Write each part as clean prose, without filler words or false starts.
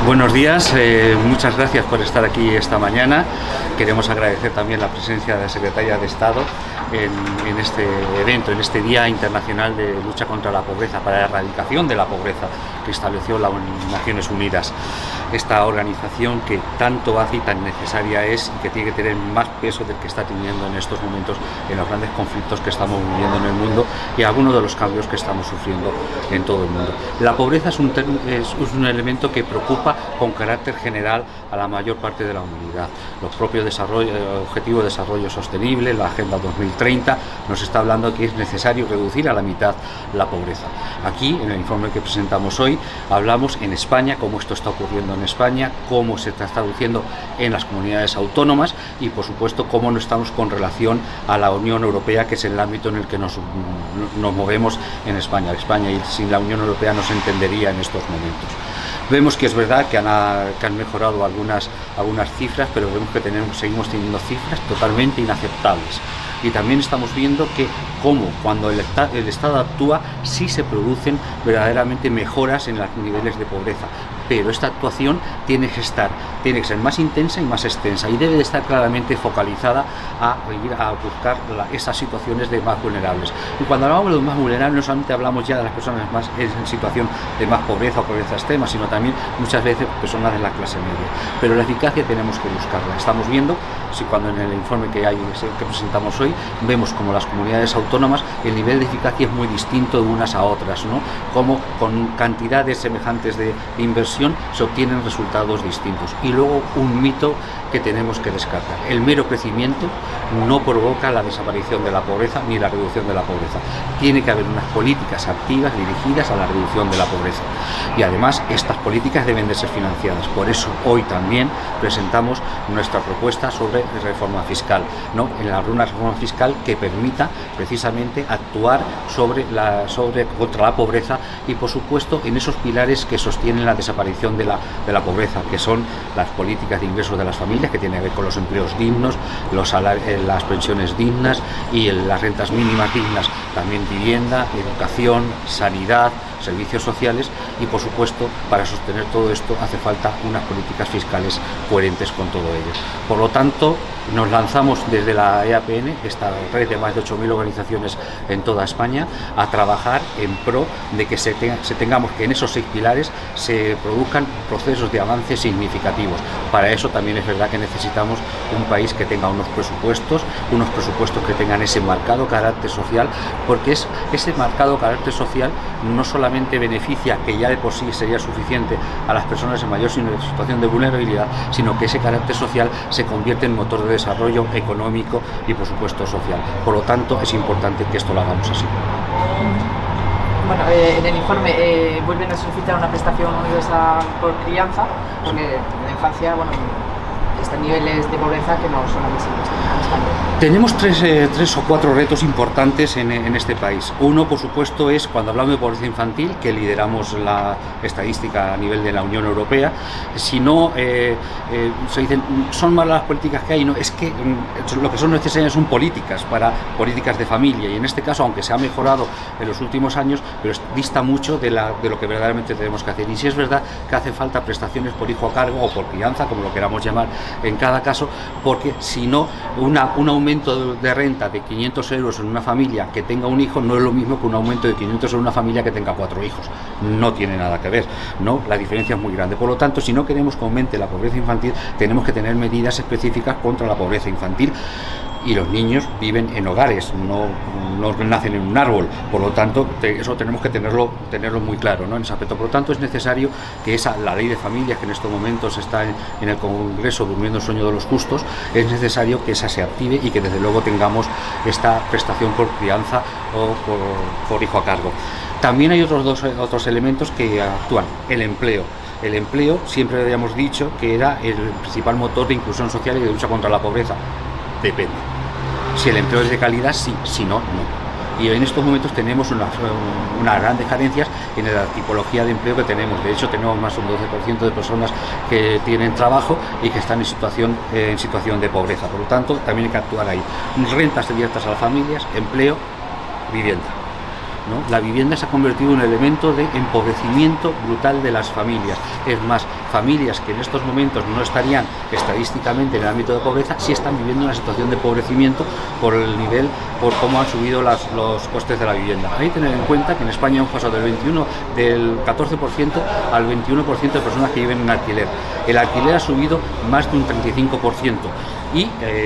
Buenos días, muchas gracias por estar aquí esta mañana. Queremos agradecer también la presencia de la Secretaria de Estado en este evento, en este Día Internacional de Lucha contra la Pobreza, para la erradicación de la pobreza que estableció las Naciones Unidas. Esta organización que tanto hace y tan necesaria es, y que tiene que tener más peso del que está teniendo en estos momentos en los grandes conflictos que estamos viviendo en el mundo y algunos de los cambios que estamos sufriendo en todo el mundo. La pobreza es un elemento que preocupa con carácter general a la mayor parte de la humanidad. Los propios Objetivos de Desarrollo Sostenible, la Agenda 2030, nos está hablando que es necesario reducir a la mitad la pobreza. Aquí, en el informe que presentamos hoy, hablamos en España, cómo esto está ocurriendo en España, cómo se está traduciendo en las comunidades autónomas y, por supuesto, cómo no estamos con relación a la Unión Europea, que es el ámbito en el que nos movemos en España. España, y sin la Unión Europea, no se entendería en estos momentos. Vemos que es verdad que han mejorado algunas cifras, pero vemos que seguimos teniendo cifras totalmente inaceptables. Y también estamos viendo que cuando el Estado actúa, sí se producen verdaderamente mejoras en los niveles de pobreza. Pero esta actuación tiene que ser más intensa y más extensa, y debe de estar claramente focalizada a ir a buscar esas situaciones de más vulnerables. Y cuando hablamos de los más vulnerables, no solamente hablamos ya de las personas más en situación de más pobreza o pobreza extrema, sino también muchas veces personas de la clase media. Pero la eficacia tenemos que buscarla. Estamos viendo, cuando en el informe que presentamos hoy, vemos como las comunidades autónomas, el nivel de eficacia es muy distinto de unas a otras, ¿no? Como con cantidades semejantes de inversión se obtienen resultados distintos. Y luego un mito que tenemos que descartar: el mero crecimiento no provoca la desaparición de la pobreza ni la reducción de la pobreza. Tiene que haber unas políticas activas dirigidas a la reducción de la pobreza, y además estas políticas deben de ser financiadas. Por eso hoy también presentamos nuestra propuesta sobre reforma fiscal, ¿no? Una reforma fiscal que permita precisamente actuar contra la pobreza y, por supuesto, en esos pilares que sostienen la desaparición de la pobreza, que son las políticas de ingresos de las familias, que tienen que ver con los empleos dignos, las pensiones dignas y las rentas mínimas dignas, también vivienda, educación, sanidad, servicios sociales. Y, por supuesto, para sostener todo esto hace falta unas políticas fiscales coherentes con todo ello. Por lo tanto, nos lanzamos desde la EAPN, esta red de más de 8.000 organizaciones en toda España, a trabajar en pro de que tengamos que en esos 6 pilares se produzcan procesos de avance significativos. Para eso también es verdad que necesitamos un país que tenga unos presupuestos que tengan ese marcado carácter social, porque ese marcado carácter social no solamente beneficia, que ya de por sí sería suficiente, a las personas en mayor situación de vulnerabilidad, sino que ese carácter social se convierte en motor de desarrollo económico y, por supuesto, social. Por lo tanto, es importante que esto lo hagamos así. Bueno, en el informe vuelven a solicitar una prestación universal por crianza, porque en la infancia, están niveles de pobreza que no son admisibles en España. Tenemos tres o cuatro retos importantes en este país. Uno, por supuesto, es cuando hablamos de pobreza infantil, que lideramos la estadística a nivel de la Unión Europea. Si no, se dicen, son malas las políticas que hay, no, es que lo que son necesarias son políticas de familia, y en este caso, aunque se ha mejorado en los últimos años, pero dista mucho de lo que verdaderamente tenemos que hacer. Y sí es verdad que hace falta prestaciones por hijo a cargo o por crianza, como lo queramos llamar en cada caso, porque si no, un aumento de renta de 500 euros en una familia que tenga un hijo no es lo mismo que un aumento de 500 en una familia que tenga 4 hijos. No tiene nada que ver, ¿no? La diferencia es muy grande. Por lo tanto, si no queremos que aumente la pobreza infantil, tenemos que tener medidas específicas contra la pobreza infantil. Y los niños viven en hogares, no nacen en un árbol. Por lo tanto, eso tenemos que tenerlo muy claro, ¿no? En ese aspecto. Por lo tanto, es necesario que la ley de familias, que en estos momentos está en el Congreso durmiendo el sueño de los justos, es necesario que esa se active y que desde luego tengamos esta prestación por crianza o por hijo a cargo. También hay otros elementos que actúan. El empleo. El empleo, siempre habíamos dicho que era el principal motor de inclusión social y de lucha contra la pobreza. Depende. Si el empleo es de calidad, sí; si no, no. Y en estos momentos tenemos unas grandes carencias en la tipología de empleo que tenemos. De hecho, tenemos más de un 12% de personas que tienen trabajo y que están en situación de pobreza. Por lo tanto, también hay que actuar ahí. Rentas directas a las familias, empleo, vivienda. ¿no? La vivienda se ha convertido en un elemento de empobrecimiento brutal de las familias. Es más, familias que en estos momentos no estarían estadísticamente en el ámbito de pobreza, sí están viviendo una situación de empobrecimiento por el nivel, por cómo han subido los costes de la vivienda. Hay que tener en cuenta que en España hemos pasado del 14% al 21% de personas que viven en alquiler. El alquiler ha subido más de un 35%. Y,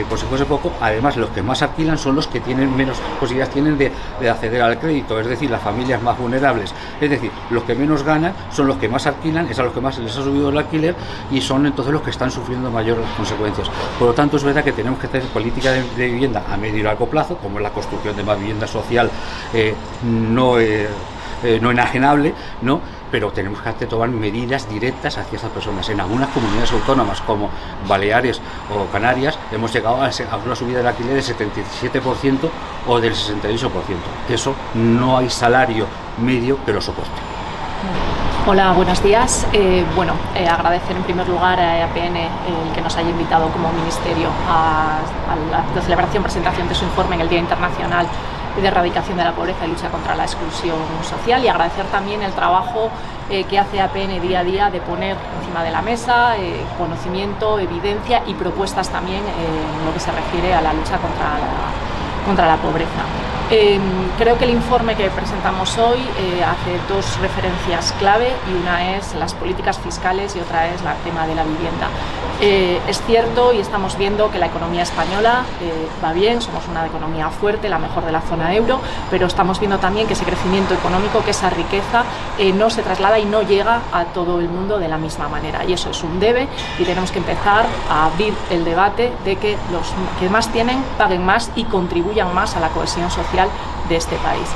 por si fuese poco, además los que más alquilan son los que tienen menos posibilidades tienen de acceder al crédito, es decir, las familias más vulnerables. Es decir, los que menos ganan son los que más alquilan, es a los que más les ha subido el alquiler y son entonces los que están sufriendo mayores consecuencias. Por lo tanto, es verdad que tenemos que hacer política de vivienda a medio y largo plazo, como es la construcción de más vivienda social no enajenable, ¿no? Pero tenemos que tomar medidas directas hacia esas personas. En algunas comunidades autónomas como Baleares o Canarias hemos llegado a una subida del alquiler del 77% o del 68%. Eso no hay salario medio que lo soporte. Hola, buenos días. Agradecer en primer lugar a APN el que nos haya invitado como Ministerio a la celebración, presentación de su informe en el Día Internacional de Erradicación de la Pobreza y Lucha contra la Exclusión Social, y agradecer también el trabajo que hace APN día a día de poner encima de la mesa conocimiento, evidencia y propuestas también en lo que se refiere a la lucha contra la pobreza. Creo que el informe que presentamos hoy hace dos referencias clave, y una es las políticas fiscales y otra es el tema de la vivienda. Es cierto y estamos viendo que la economía española va bien, somos una economía fuerte, la mejor de la zona euro, pero estamos viendo también que ese crecimiento económico, que esa riqueza no se traslada y no llega a todo el mundo de la misma manera, y eso es un debe, y tenemos que empezar a abrir el debate de que los que más tienen paguen más y contribuyan más a la cohesión social de este país.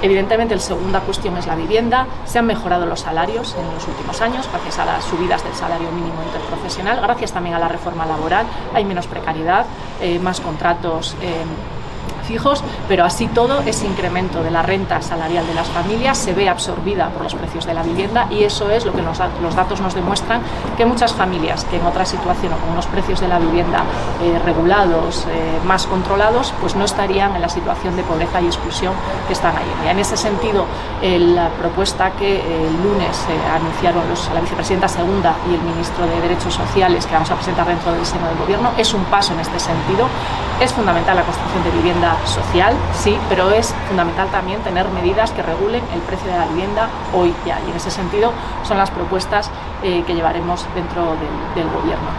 Evidentemente, la segunda cuestión es la vivienda. Se han mejorado los salarios en los últimos años gracias a las subidas del salario mínimo interprofesional, gracias también a la reforma laboral. Hay menos precariedad, más contratos fijos, pero así todo, ese incremento de la renta salarial de las familias se ve absorbida por los precios de la vivienda, y eso es lo que los datos nos demuestran, que muchas familias que en otra situación o con unos precios de la vivienda regulados, más controlados, pues no estarían en la situación de pobreza y exclusión que están ahí en día. En ese sentido, la propuesta que el lunes anunciaron la vicepresidenta segunda y el ministro de Derechos Sociales, que vamos a presentar dentro del seno del gobierno, es un paso en este sentido. Es fundamental la construcción de vivienda social, sí, pero es fundamental también tener medidas que regulen el precio de la vivienda hoy ya, y en ese sentido son las propuestas que llevaremos dentro del gobierno.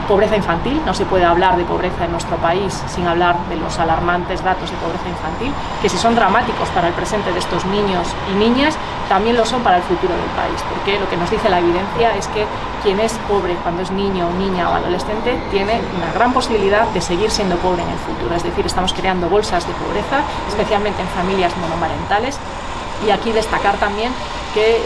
Pobreza infantil, no se puede hablar de pobreza en nuestro país sin hablar de los alarmantes datos de pobreza infantil, que si son dramáticos para el presente de estos niños y niñas, también lo son para el futuro del país, porque lo que nos dice la evidencia es que quien es pobre cuando es niño, niña o adolescente tiene una gran posibilidad de seguir siendo pobre en el futuro. Es decir, estamos creando bolsas de pobreza, especialmente en familias monomarentales, y aquí destacar también que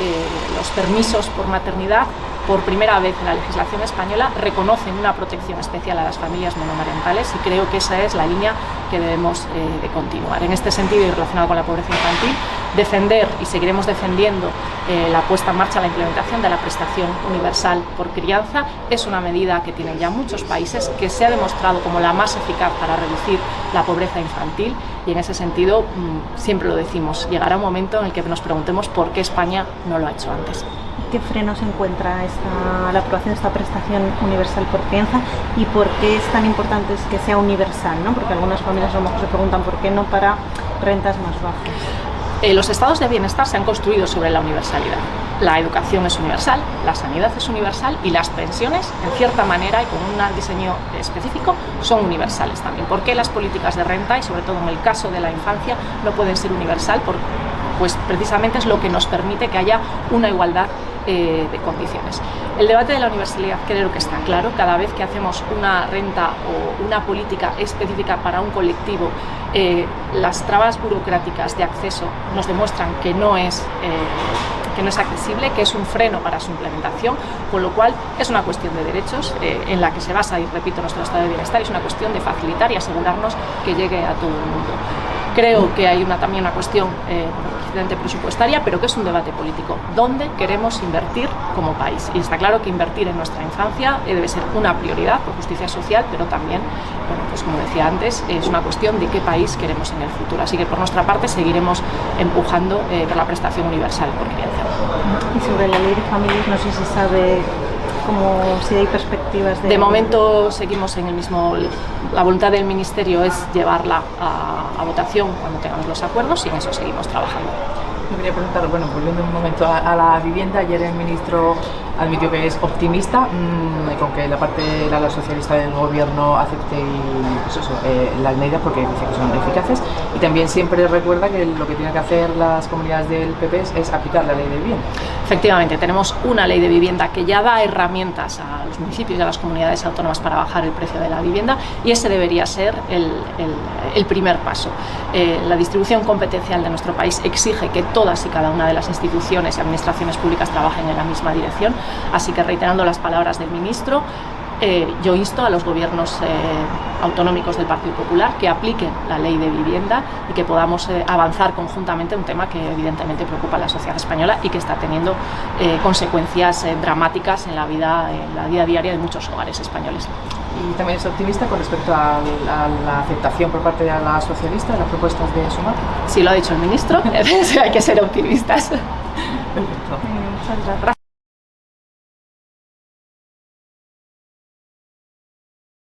los permisos por maternidad, por primera vez en la legislación española, reconocen una protección especial a las familias monomarentales, y creo que esa es la línea que debemos de continuar. En este sentido, y relacionado con la pobreza infantil, defender y seguiremos defendiendo la puesta en marcha, la implementación de la prestación universal por crianza. Es una medida que tienen ya muchos países, que se ha demostrado como la más eficaz para reducir la pobreza infantil, y en ese sentido, siempre lo decimos, llegará un momento en el que nos preguntemos por qué España no lo ha hecho antes. ¿Qué frenos encuentra la aprobación de esta prestación universal por crianza, y por qué es tan importante que sea universal, ¿no? Porque algunas familias a lo mejor se preguntan por qué no para rentas más bajas. Los estados de bienestar se han construido sobre la universalidad. La educación es universal, la sanidad es universal, y las pensiones, en cierta manera y con un diseño específico, son universales también. ¿Por qué las políticas de renta, y sobre todo en el caso de la infancia, no pueden ser universal? Pues precisamente es lo que nos permite que haya una igualdad de condiciones. El debate de la universalidad creo que está claro. Cada vez que hacemos una renta o una política específica para un colectivo, las trabas burocráticas de acceso nos demuestran que no es accesible, que es un freno para su implementación, con lo cual es una cuestión de derechos en la que se basa, y repito, nuestro estado de bienestar. Es una cuestión de facilitar y asegurarnos que llegue a todo el mundo. Creo que hay también una cuestión presupuestaria, pero que es un debate político. ¿Dónde queremos invertir como país? Y está claro que invertir en nuestra infancia debe ser una prioridad por justicia social, pero también, bueno, pues como decía antes, es una cuestión de qué país queremos en el futuro. Así que por nuestra parte seguiremos empujando por la prestación universal por crianza. Y sobre la ley de familias, no sé si sabe si hay perspectivas de momento seguimos en el mismo. La voluntad del Ministerio es llevarla a votación cuando tengamos los acuerdos y en eso seguimos trabajando. Yo quería preguntar, bueno, volviendo un momento a la vivienda, ayer el ministro admitió que es optimista con que la parte del ala socialista del gobierno acepte las medidas porque dice que son eficaces, y también siempre recuerda que lo que tienen que hacer las comunidades del PP es aplicar la ley de vivienda. Efectivamente, tenemos una ley de vivienda que ya da herramientas a los municipios y a las comunidades autónomas para bajar el precio de la vivienda, y ese debería ser el primer paso. La distribución competencial de nuestro país exige que todas y cada una de las instituciones y administraciones públicas trabajen en la misma dirección, así que reiterando las palabras del ministro, yo insto a los gobiernos autonómicos del Partido Popular que apliquen la ley de vivienda y que podamos avanzar conjuntamente en un tema que evidentemente preocupa a la sociedad española y que está teniendo consecuencias dramáticas en la vida diaria de muchos hogares españoles. Y también es optimista con respecto a la aceptación por parte de la socialista de las propuestas de Sumar. Sí, lo ha dicho el ministro, hay que ser optimistas. Perfecto. Muchas gracias.